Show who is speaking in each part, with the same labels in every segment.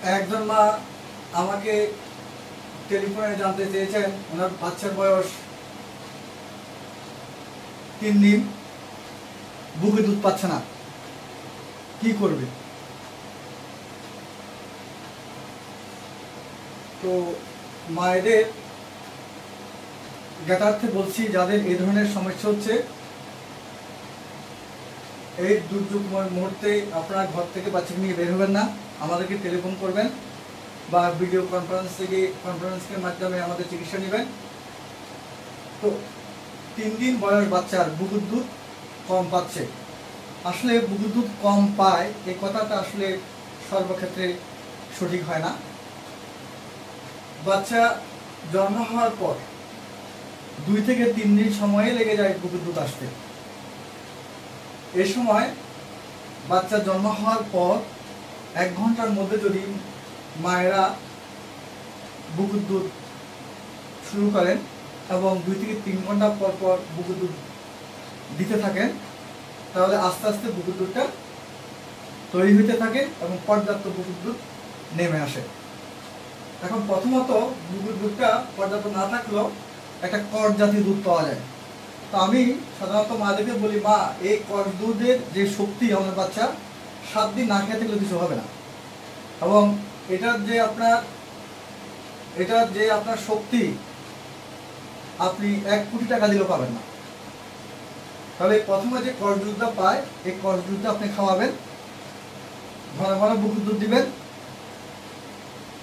Speaker 1: একজন মা আমাকে টেলিফোনে জানতে চেয়েছেন ওনার বাচ্চার বয়স 3 দিন, বুকে দুধ পাচ্ছে না, কি করবে? তো মায়েদের জ্ঞাতার্থে বলছি, যাদের এই ধরনের সমস্যা হচ্ছে, এই দুর্যোগময় মুহূর্তে আপনারা ঘর থেকে বাচ্চাকে নিয়ে বের হবেন না, আমাদেরকে টেলিফোন করবেন বা ভিডিও কনফারেন্সের মাধ্যমে আমাদের চিকিৎসা নেবেন। তো 3 দিন বয়স বাচ্চার বুকের দুধ কম পাচ্ছে। আসলে বুকের দুধ কম পায় এই কথাটা আসলে সর্বক্ষেত্রে সঠিক হয় না। বাচ্চা জন্ম হওয়ার পর 2 থেকে 3 দিন সময় লেগে যায় বুকের দুধ আসতে। এই সময় বাচ্চা জন্ম হওয়ার পর 1 ঘন্টার মধ্যে যদি মায়েরা বুকের দুধ শুরু করেন এবং 2 থেকে 3 ঘন্টা পর পর বুকের দুধ দিতে থাকেন, তাহলে আস্তে আস্তে বুকের দুধটা তৈরি হতে থাকে এবং পর্যাপ্ত বুকের দুধ নেমে আসে। এখন প্রথমত বুকের দুধটা পর্যাপ্ত না থাকলেও একটা কড় জাতীয় দুধ পাওয়া যায়। তো আমি সাধারণত মাদেরকে বলি, মা এই কড় দুধের যে শক্তি আমাদের বাচ্চা 7 দিন না খেয়ে থাকলে কিছু হবে না, এবং এটার যে আপনার শক্তি আপনি 1 কোটি টাকা দিলেও পাবেন না। তাহলে প্রথমে যে কড় দুধটা পায়, এই কড় দুধটা আপনি খাওয়াবেন, ঘন ঘন বুকের দুধ দিবেন,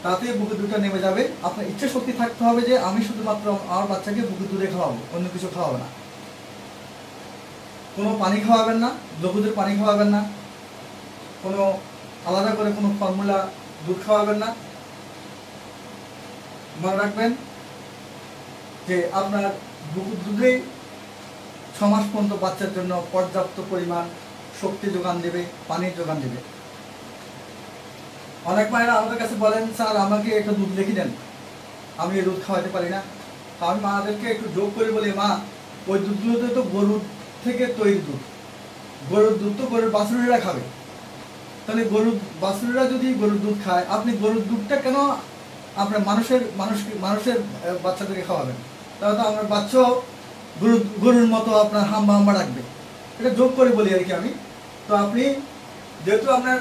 Speaker 1: তাতে বুকের দুধটা নেমে যাবে। আপনার ইচ্ছা শক্তি থাকতে হবে যে আমি শুধুমাত্র আমার বাচ্চাকে বুকের দুধে খাওয়াবো, অন্য কিছু খাওয়াবো না। কোনো পানি খাওয়াবেন না, লঘুদের পানি খাওয়াবেন না, কোনো আলাদা করে কোনো ফর্মুলা দুধ খাওয়াবেন না। মনে রাখবেন যে আপনার বুকের দুধেই 6 মাস পর্যন্ত বাচ্চার জন্য পর্যাপ্ত পরিমাণ শক্তি যোগান দেবে, পানির যোগান দেবে। অনেক মায়েরা আমাদের কাছে বলেন, স্যার আমাকে একটু দুধ লিখে দেন, আমি এই দুধ খাওয়াতে পারি না। আমি মাদেরকে একটু যোগ করে বলি, মা ওই দুধগুলোতে তো গরুর থেকে তৈরি দুধ, গরুর দুধ তো গরুর বাছুরেরা খাবে, তাহলে গরুর বাছুরেরা যদি গরুর দুধ খায়, আপনি গরুর দুধটা কেন আপনার মানুষের বাচ্চাদেরকে খাওয়াবেন? তাহলে তো আমার বাচ্চাও গরুর মতো আপনার হাম্বা হাম্বা রাখবে। এটা যোগ করে বলি আর কি আমি। তো আপনি যেহেতু আপনার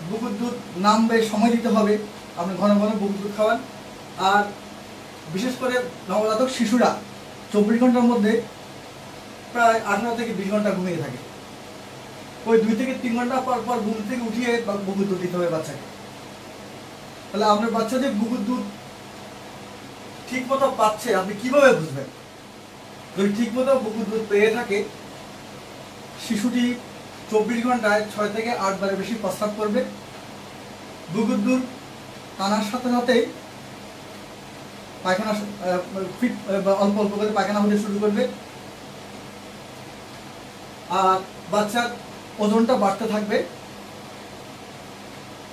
Speaker 1: বুকের দুধ নামবে, সময় দিতে হবে, আপনি ঘন ঘন বুকের দুধ খাওয়ান। আর বিশেষ করে নবজাতক শিশুরা 24 ঘন্টার মধ্যে প্রায় 18 থেকে 20 ঘন্টা ঘুমিয়ে থাকে। ওই 2 থেকে 3 ঘন্টা পর পর ঘুম থেকে উঠিয়ে বুকের দুধ দিতে হবে বাচ্চাকে। তাহলে আপনার বাচ্চা যে বুকের দুধ ঠিক মতো পাচ্ছে আপনি কিভাবে বুঝবেন? যদি ঠিক মতো বুকের দুধ পেয়ে থাকে, শিশুটি 24 ঘন্টায় 6 থেকে 8 বারের বেশি প্রস্রাব করবে। বুকের দুধ টানার সাথে সাথেই পায়খানা অল্প অল্প করে পায়খানা হতে শুরু করবে, আর বাচ্চার ওজনটা বাড়তে থাকবে।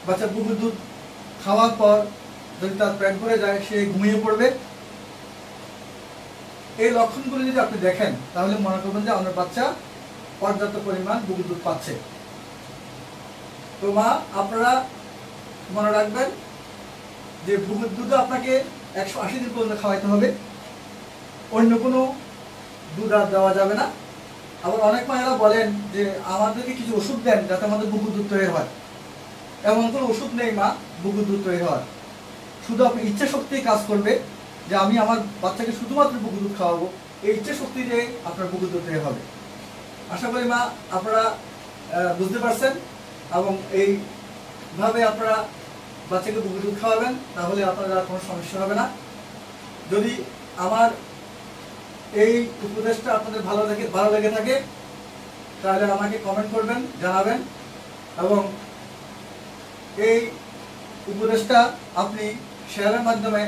Speaker 1: বাচ্চা বুকের দুধ খাওয়ার পর যদি তার পেট ভরে যায়, সে ঘুমিয়ে পড়বে। এই লক্ষণগুলো যদি আপনি দেখেন, তাহলে মনে করবেন যে আপনার বাচ্চা পর্যাপ্ত পরিমাণ বুকের দুধ পাচ্ছে। তো মা আপনারা মনে রাখবেন যে বুকের দুধ আপনাকে 180 দিন পর্যন্ত খাওয়াইতে হবে, অন্য কোনো দুধ আর দেওয়া যাবে না। আবার অনেক মায়েরা বলেন যে আমাদেরকে কিছু ওষুধ দেন যাতে আমাদের বুকের দুধ তৈরি হয়। এমন কোনো ওষুধ নেই মা বুকের দুধ তৈরি হওয়ার। শুধু আপনি ইচ্ছা শক্তি কাজ করবে যে আমি আমার বাচ্চাকে শুধুমাত্র বুকের দুধ খাওয়াবো, এই ইচ্ছা শক্তি দিয়ে আপনার বুকের দুধ তৈরি হবে। আশা করি মা আপনারা বুঝতে পারছেন, এবং এইভাবে আপনারা বাচ্চাকে বুকের দুধ খাওয়াবেন, তাহলে আপনার কোনো সমস্যা হবে না। যদি আমার এই উপদেশটা আপনাদের ভালো লেগে থাকে, তাহলে আমাকে কমেন্ট করবেন, জানাবেন, এবং এই উপদেশটা আপনি শেয়ারের মাধ্যমে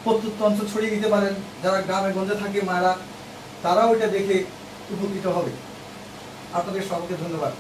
Speaker 1: প্রত্যন্ত অঞ্চল ছড়িয়ে দিতে পারেন। যারা গ্রামে গঞ্জে থাকে মায়েরা, তারাও এটা দেখে উপকৃত হবে। আপনাদের সকলকে ধন্যবাদ।